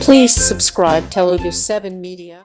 Please subscribe Telugu 7 Media.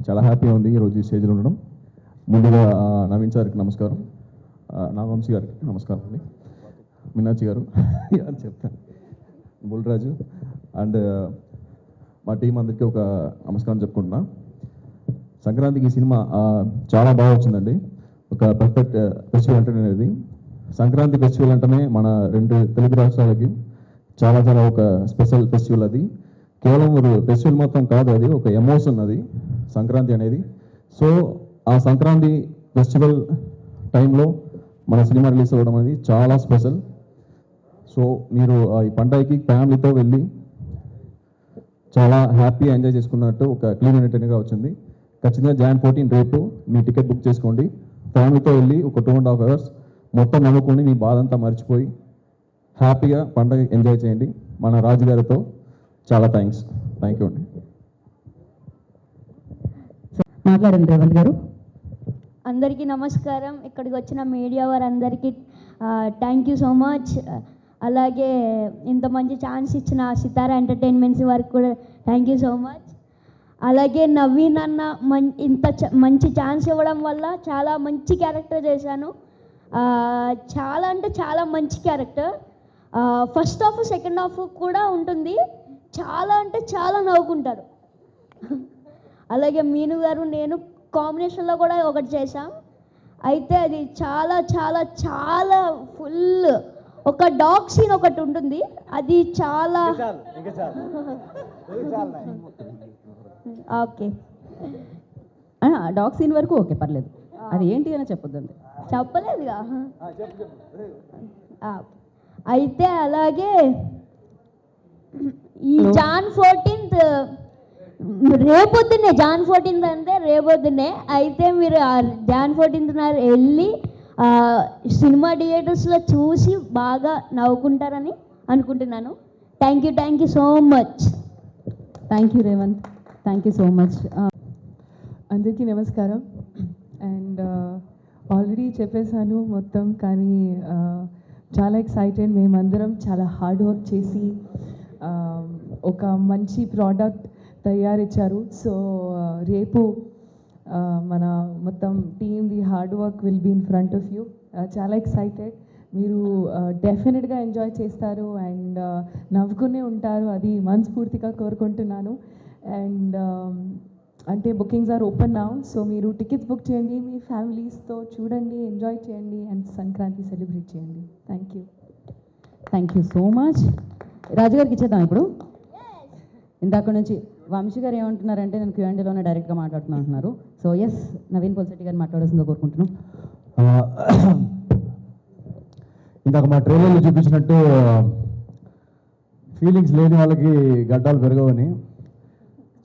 చాలా హ్యాపీగా ఉంది ఈరోజు ఈ స్టేజ్లో ఉండడం. ముందుగా నవీన్ సార్కి నమస్కారం, నాగవంశీ గారికి నమస్కారం అండి, మీనాక్షి గారు అని చెప్తాను, బుల్రాజు అండ్ మా టీం అందరికీ ఒక నమస్కారం చెప్పుకుంటున్నా. సంక్రాంతికి ఈ సినిమా చాలా బాగా వచ్చిందండి. ఒక పర్ఫెక్ట్ ఫెస్టివల్ అంటేనే ఇది. సంక్రాంతి ఫెస్టివల్ అంటేనే మన రెండు తెలుగు రాష్ట్రాలకి చాలా చాలా ఒక స్పెషల్ ఫెస్టివల్. అది కేవలం ఒక ఫెస్టివల్ మొత్తం కాదు, అది ఒక ఎమోషన్ అది సంక్రాంతి అనేది. సో ఆ సంక్రాంతి ఫెస్టివల్ టైంలో మన సినిమా రిలీజ్ అవ్వడం అనేది చాలా స్పెషల్. సో మీరు ఈ పండగకి ఫ్యామిలీతో వెళ్ళి చాలా హ్యాపీగా ఎంజాయ్ చేసుకున్నట్టు ఒక క్లీన్ ఎంటర్టైన్గా వచ్చింది. ఖచ్చితంగా Jan 14 రేపు మీ టికెట్ బుక్ చేసుకోండి. ఫ్యామిలీతో వెళ్ళి ఒక 2.5 hours మొత్తం నవ్వుకొని మీ బాధ అంతా మర్చిపోయి హ్యాపీగా పండగ ఎంజాయ్ చేయండి మన రాజు గారితో. చాలా థ్యాంక్ యూ అండి. మాట్లాడండి రేవంత్ గారు. అందరికీ నమస్కారం. ఇక్కడికి వచ్చిన మీడియా వారందరికీ థ్యాంక్ యూ సో మచ్. అలాగే ఇంత మంచి ఛాన్స్ ఇచ్చిన సితారా ఎంటర్టైన్మెంట్స్ వారికి కూడా థ్యాంక్ యూ సో మచ్. అలాగే నవీన్ అన్న ఇంత మంచి ఛాన్స్ ఇవ్వడం వల్ల చాలా మంచి క్యారెక్టర్ చేశాను. చాలా అంటే చాలా మంచి character. First half second half కూడా ఉంటుంది. చాలా అంటే చాలా నవ్వుకుంటారు. అలాగే మీను గారు నేను కాంబినేషన్లో కూడా ఒకటి చేశాం. అయితే అది చాలా చాలా చాలా ఫుల్ ఒక డాగ్ సీన్ ఒకటి ఉంటుంది. అది చాలా ఓకే, డాగ్ సీన్ వరకు ఓకే, పర్లేదు. అది ఏంటి అని చెప్పొద్దండి. చెప్పలేదుగా. అయితే అలాగే ఈ Jan 14th రేపొద్దునే, Jan 14th అంటే రేపొద్దునే. అయితే మీరు Jan 14th వెళ్ళి సినిమా థియేటర్స్లో చూసి బాగా నవ్వుకుంటారని అనుకుంటున్నాను. Thank you so much. Thank you Revanth, thank you so much. అందరికీ నమస్కారం. అండ్ ఆల్రెడీ చెప్పేశాను మొత్తం, కానీ చాలా ఎక్సైటెడ్. మేమందరం చాలా హార్డ్ వర్క్ చేసి ఒక మంచి ప్రోడక్ట్ తయారిచ్చారు. సో రేపు మన మొత్తం team the hard work will be in front of you. చాలా ఎక్సైటెడ్. మీరు డెఫినెట్గా ఎంజాయ్ చేస్తారు అండ్ నవ్వుకునే ఉంటారు, అది మనస్ఫూర్తిగా కోరుకుంటున్నాను. అండ్ అంటే bookings are open now, so మీరు టికెట్స్ బుక్ చేయండి, మీ ఫ్యామిలీస్తో చూడండి, ఎంజాయ్ చేయండి అండ్ సంక్రాంతి సెలబ్రేట్ చేయండి. Thank you so much. రాజుగారికి ఇచ్చేద్దాం ఇప్పుడు. ఇందాక నుంచి వంశీ గారు ఏమంటున్నారంటే నేను క్యూఎండీలోనే డైరెక్ట్గా మాట్లాడుతున్నా అంటున్నారు. సో ఎస్, నవీన్ పోల్శెట్టి గారిని మాట్లాడాల్సిందిగా కోరుకుంటున్నాం. ఇందాక మా ట్రైలర్లో చూపించినట్టు ఫీలింగ్స్ లేని వాళ్ళకి గడ్డాలు పెరగవని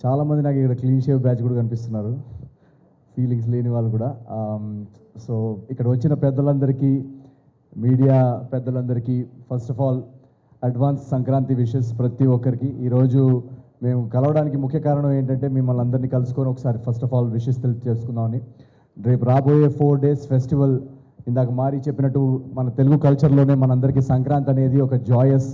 చాలామంది నాకు ఇక్కడ క్లీన్ షేవ్ బ్యాచ్ కూడా కనిపిస్తున్నారు, ఫీలింగ్స్ లేని వాళ్ళు కూడా. సో ఇక్కడ వచ్చిన పెద్దలందరికీ, మీడియా పెద్దలందరికీ first of all advance Sankranti wishes ప్రతి ఒక్కరికి. ఈరోజు మేము కలవడానికి ముఖ్య కారణం ఏంటంటే మిమ్మల్ని అందరినీ కలుసుకొని ఒకసారి ఫస్ట్ ఆఫ్ ఆల్ విషెస్ తెలుసుకుందామని. రేపు రాబోయే 4 days ఫెస్టివల్, ఇందాక మారి చెప్పినట్టు మన తెలుగు కల్చర్లోనే మనందరికీ సంక్రాంతి అనేది ఒక జాయస్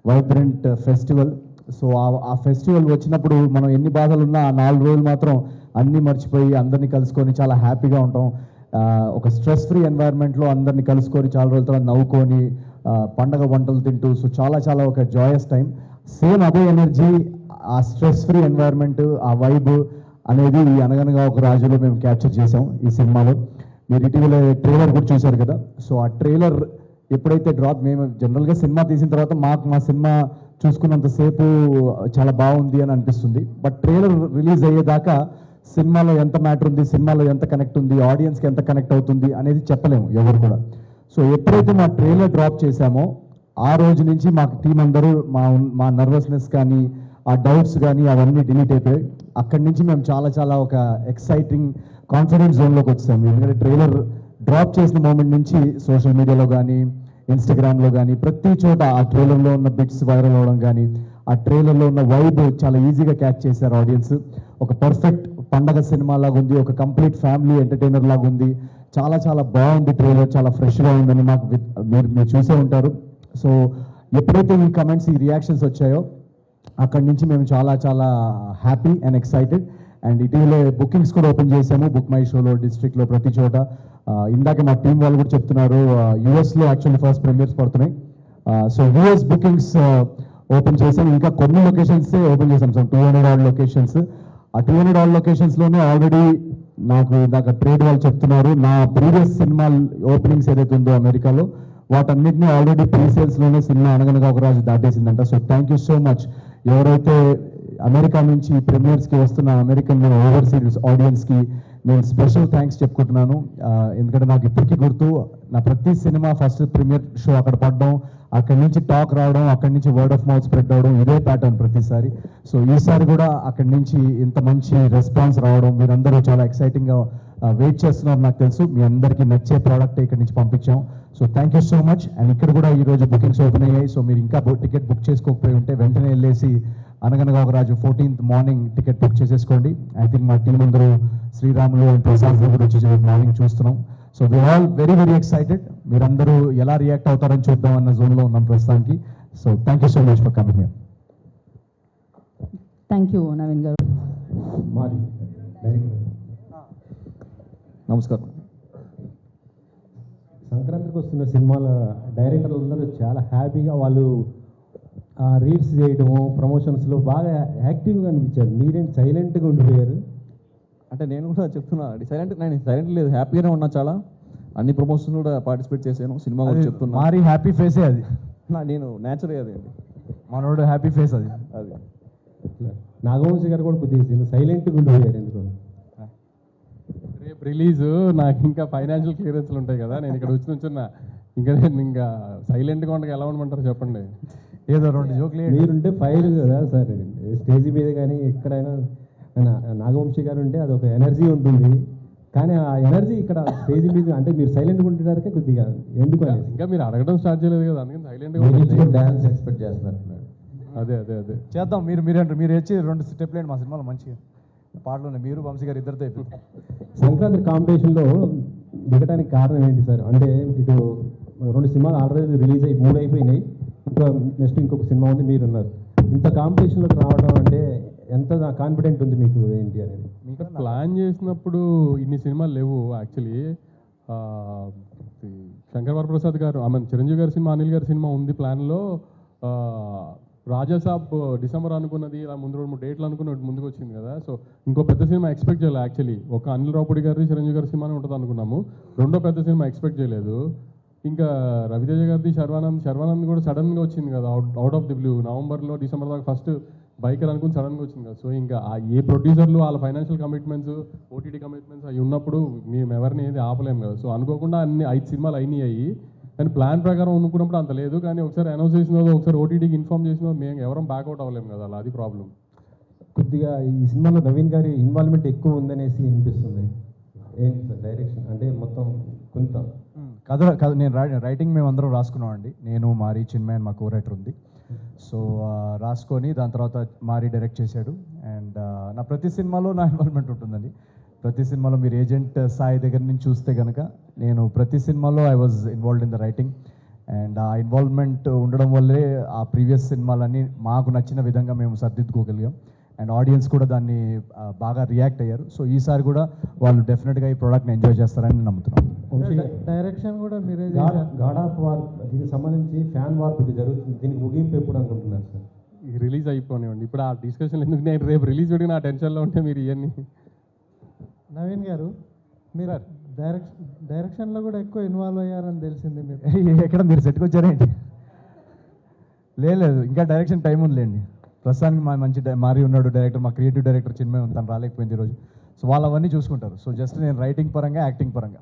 వైబ్రెంట్ ఫెస్టివల్. సో ఆ ఫెస్టివల్ వచ్చినప్పుడు మనం ఎన్ని బాధలు ఉన్నా ఆ 4 రోజులు మాత్రం అన్నీ మర్చిపోయి అందరినీ కలుసుకొని చాలా హ్యాపీగా ఉంటాం. ఒక స్ట్రెస్ ఫ్రీ ఎన్వైర్న్మెంట్లో అందరినీ కలుసుకొని చాలా రోజుల తర్వాత నవ్వుకొని పండగ వంటలు తింటూ, సో చాలా చాలా ఒక జాయస్ టైం. సేమ్ అదే ఎనర్జీ, ఆ స్ట్రెస్ ఫ్రీ ఎన్వైర్న్మెంట్, ఆ వైబ్ అనేది ఈ అనగనగా ఒక రాజులో మేము క్యాప్చర్ చేసాం ఈ సినిమాలో. మీరు ఇటీవల ట్రైలర్ కూడా చూశారు కదా. సో ఆ ట్రైలర్ ఎప్పుడైతే డ్రాప్, మేము జనరల్గా సినిమా తీసిన తర్వాత మా సినిమా చూసుకున్నంతసేపు చాలా బాగుంది అని అనిపిస్తుంది. బట్ ట్రైలర్ రిలీజ్ అయ్యేదాకా సినిమాలో ఎంత మ్యాటర్ ఉంది, సినిమాలో ఎంత కనెక్ట్ ఉంది, ఆడియన్స్కి ఎంత కనెక్ట్ అవుతుంది అనేది చెప్పలేము ఎవరు కూడా. సో ఎప్పుడైతే మా ట్రైలర్ డ్రాప్ చేశామో ఆ రోజు నుంచి మాకు టీం అందరూ మా నర్వస్నెస్ కానీ, ఆ డౌట్స్ కానీ అవన్నీ డిలీట్ అయిపోయాయి. అక్కడి నుంచి మేము చాలా చాలా ఒక ఎక్సైటింగ్ కాన్ఫిడెన్స్ జోన్లోకి వచ్చాము. ఎందుకంటే ట్రైలర్ డ్రాప్ చేసిన మూమెంట్ నుంచి సోషల్ మీడియాలో కానీ, ఇన్స్టాగ్రామ్లో కానీ ప్రతి చోట ఆ ట్రైలర్లో ఉన్న బిట్స్ వైరల్ అవ్వడం కానీ, ఆ ట్రైలర్లో ఉన్న వైబ్ చాలా ఈజీగా క్యాచ్ చేశారు ఆడియన్స్. ఒక పర్ఫెక్ట్ పండగ సినిమా లాగా ఉంది, ఒక కంప్లీట్ ఫ్యామిలీ ఎంటర్టైనర్ లాగా ఉంది. చాలా చాలా బాగుంది ట్రైలర్, చాలా ఫ్రెష్గా ఉందని మాకు మీరు చూసే ఉంటారు. సో ఎప్పుడైతే ఈ కమెంట్స్, ఈ రియాక్షన్స్ వచ్చాయో అక్కడి నుంచి మేము చాలా చాలా హ్యాపీ అండ్ ఎక్సైటెడ్. అండ్ ఇటీవలే బుకింగ్స్ కూడా ఓపెన్ చేసాము, బుక్ మై షోలో, డిస్ట్రిక్ట్లో, ప్రతి చోట. ఇందాక మా టీం వాళ్ళు కూడా చెప్తున్నారు, యూఎస్లో యాక్చువల్లీ ఫస్ట్ ప్రీమియర్స్ పడుతున్నాయి. సో యూఎస్ బుకింగ్స్ ఓపెన్ చేసాం. ఇంకా కొన్ని లొకేషన్సే ఓపెన్ చేసాం, సో 200 odd లొకేషన్స్. ఆ 200 odd లొకేషన్స్లోనే ఆల్రెడీ నాకు ఇందాక ట్రేడ్ వాళ్ళు చెప్తున్నారు, నా ప్రీవియస్ సినిమా ఓపెనింగ్స్ ఏదైతే ఉందో అమెరికాలో వాటన్నిటిని ఆల్రెడీ ప్రీసేల్స్లోనే సినిమా అనగనగా ఒక రాజు దాటేసిందంట. So thank you so much. ఎవరైతే అమెరికా నుంచి ప్రీమియర్స్కి వస్తున్న అమెరికన్ ఓవర్సీస్ ఆడియన్స్కి నేను స్పెషల్ థ్యాంక్స్ చెప్పుకుంటున్నాను. ఎందుకంటే నాకు ఇప్పటికీ గుర్తు, నా ప్రతి సినిమా ఫస్ట్ ప్రీమియర్ షో అక్కడ పడడం, అక్కడి నుంచి టాక్ రావడం, అక్కడి నుంచి వర్డ్ ఆఫ్ మౌత్ స్ప్రెడ్ అవడం, ఇదే ప్యాటర్న్ ప్రతిసారి. సో ఈసారి కూడా అక్కడి నుంచి ఇంత మంచి రెస్పాన్స్ రావడం, మీరందరూ చాలా ఎక్సైటింగ్గా వెయిట్ చేస్తున్నారు నాకు తెలుసు. మీ అందరికీ నచ్చే ప్రోడక్ట్ ఇక్కడి నుంచి పంపించాం. So thank you so much. And ఇక్కడ కూడా ఈరోజు బుకింగ్స్ ఓపెన్ అయ్యాయి. సో మీరు ఇంకా టికెట్ బుక్ చేసుకోకపోయి ఉంటే వెంటనే వెళ్ళేసి Anaganaga Oka Raju 14th morning ticket book చేసేసుకోండి. ఐ థింక్ మా టీం అందరూ శ్రీరాములు అండ్ ప్రసాద్ కూడా వచ్చి మార్నింగ్ చూస్తున్నాం. So we all very very excited. మీరందరూ ఎలా రియాక్ట్ అవుతారని చూద్దాం అన్న జోన్లో ఉన్నాం ప్రస్తుతానికి. So thank you so much for coming here. Thank you Naveen garu. నమస్కారం. సంక్రాంతికి వస్తున్న సినిమాల డైరెక్టర్లు అందరూ చాలా హ్యాపీగా వాళ్ళు రీల్స్ చేయడము, ప్రమోషన్స్లో బాగా యాక్టివ్గా అనిపించారు. మీరేం సైలెంట్గా ఉండిపోయారు? అంటే నేను కూడా చెప్తున్నా, నేను సైలెంట్ లేదు, హ్యాపీగానే ఉన్నా. చాలా అన్ని ప్రమోషన్స్ కూడా పార్టిసిపేట్ చేశాను. సినిమా కూడా చెప్తున్నా, మారీ హ్యాపీ ఫేసే అది. నేను నేచురే అది అండి, మనోడు హ్యాపీ ఫేస్ అది. నాగవంశి గారు కూడా కొద్దిగా సైలెంట్గా ఉండిపోయారు ఎందుకు? రేపు రిలీజు, నాకు ఇంకా ఫైనాన్షియల్ క్లియరెన్స్లు ఉంటాయి కదా, నేను ఇక్కడ వచ్చి నుంచున్నా. నేను ఇంకా సైలెంట్గా ఉండగా ఎలా ఉండమంటారు చెప్పండి? ఏదో 2 జోక్లు మీరుంటే ఫైర్ కదా సార్, స్టేజ్ మీద కానీ ఎక్కడైనా. నాగవంశి గారు ఉంటే అదొక ఎనర్జీ ఉంటుంది, కానీ ఆ ఎనర్జీ ఇక్కడ స్టేజ్ మీద అంటే మీరు సైలెంట్గా ఉండేదానికే కొద్దిగా ఎందుకు ఇంకా మీరు అడగడం స్టార్ట్ చేయలేదు కదా, అందుకని సైలెంట్గా డాన్స్ ఎక్స్పెక్ట్ చేస్తున్నారు. అదే చేద్దాం. మీరు వచ్చి 2 స్టెప్లు వేయండి మా సినిమాలో, మంచిగా పాటలు ఉన్నాయి. మీరు వంశీ గారు ఇద్దరితో సంక్రాంతి కాంపిటీషన్లో దిగడానికి కారణం ఏంటి సార్? అంటే ఇటు 2 సినిమాలు ఆల్రెడీ రిలీజ్ అయ్యి 3 అయిపోయినాయి, ఇంకా నెక్స్ట్ ఇంకొక సినిమా ఉంది, మీరు ఉన్నారు. ఇంత కాంపిటీషన్లోకి రావడం అంటే ఎంత కాన్ఫిడెంట్ ఉంది మీకు ఏంటి అనేది? ఇంకా ప్లాన్ చేసినప్పుడు ఇన్ని సినిమాలు లేవు యాక్చువల్లీ. శంకర్ వరప్రసాద్ గారు చిరంజీవి గారి సినిమా, అనిల్ గారి సినిమా ఉంది ప్లాన్లో. రాజాసాబ్ డిసెంబర్ అనుకున్నది, ఇలా ముందు 2-3 డేట్లు అనుకుని ముందుకు వచ్చింది కదా. సో ఇంకో పెద్ద సినిమా ఎక్స్పెక్ట్ చేయలేదు యాక్చువల్లీ. ఒక అనిల్ రావుపూడి గారి, చిరంజీవి గారి సినిమానే ఉంటుంది అనుకున్నాము. రెండో పెద్ద సినిమా ఎక్స్పెక్ట్ చేయలేదు. ఇంకా రవితేజ గారిది శర్వానంద్ కూడా సడన్గా వచ్చింది కదా, అవుట్ ఆఫ్ ది బ్లూ. నవంబర్లో డిసెంబర్ దాకా ఫస్ట్ బైకర్ అనుకుని సడన్గా వచ్చింది కదా. సో ఇంకా ఏ ప్రొడ్యూసర్లు వాళ్ళ ఫైనాన్షియల్ కమిట్మెంట్స్, ఓటీటీ కమిట్మెంట్స్ అవి ఉన్నప్పుడు మేము ఎవరిని ఏది ఆపలేము కదా. సో అనుకోకుండా అన్ని 5 సినిమాలు అయినాయి. కానీ ప్లాన్ ప్రకారం అనుకున్నప్పుడు అంత లేదు. కానీ ఒకసారి అనౌన్స్ చేసిన ఒకసారి ఓటీటీకి ఇన్ఫార్మ్ చేసిన మేము ఎవరం బ్యాక్అవుట్ అవ్వలేము కదా, అలా అది ప్రాబ్లం. కొద్దిగా ఈ సినిమాలో నవీన్ గారి ఇన్వాల్వ్మెంట్ ఎక్కువ ఉందనేసి అనిపిస్తుంది. ఏంటి సార్ డైరెక్షన్ అంటే మొత్తం కొంత కథ నేను రైటింగ్ మేము అందరం రాసుకున్నాం అండి. నేను, మారి, చిన్మయ్ అని మా కో రైటర్ ఉంది. సో రాసుకొని దాని తర్వాత మారి డైరెక్ట్ చేశాడు. అండ్ నా ప్రతి సినిమాలో నా ఇన్వాల్వ్మెంట్ ఉంటుందండి. ప్రతి సినిమాలో మీరు ఏజెంట్ సాయి దగ్గర నుంచి చూస్తే కనుక నేను ప్రతి సినిమాలో I was involved in the writing. And ఆ ఇన్వాల్వ్మెంట్ ఉండడం వల్లే ఆ ప్రీవియస్ సినిమాలన్నీ మాకు నచ్చిన విధంగా మేము సర్దిద్దుకోగలిగాం. అండ్ ఆడియన్స్ కూడా దాన్ని బాగా రియాక్ట్ అయ్యారు. సో ఈసారి కూడా వాళ్ళు డెఫినెట్గా ఈ ప్రోడక్ట్ని ఎంజాయ్ చేస్తారని నమ్ముతున్నాం. డైరెక్షన్ కూడా మీరే గాడ్ ఆఫ్ వార్ దీనికి సంబంధించి ఫ్యాన్ వార్ జరుగుతుంది. దీనికి ముగింపు ఎప్పుడు అనుకుంటున్నారు సార్? రిలీజ్ అయిపోనివ్వండి, ఇప్పుడు ఆ డిస్కషన్ ఎందుకు. నేను రేపు రిలీజ్ పెట్టి నా టెన్షన్లో ఉంటే మీరు ఇవన్నీ. నవీన్ గారు, మీరు డైరెక్షన్లో కూడా ఎక్కువ ఇన్వాల్వ్ అయ్యారని తెలిసింది. మీరు ఎక్కడ మీరు సెట్కి వచ్చారేంటి? లేదు, ఇంకా డైరెక్షన్ టైం ఉందిలేండి. ప్రస్తుతానికి మా మంచి మారి ఉన్నాడు డైరెక్టర్, మా క్రియేటివ్ డైరెక్టర్ చిన్మయ్ తను రాలేకపోయింది ఈరోజు. సో వాళ్ళు అవన్నీ చూసుకుంటారు. సో జస్ట్ నేను రైటింగ్ పరంగా, యాక్టింగ్ పరంగా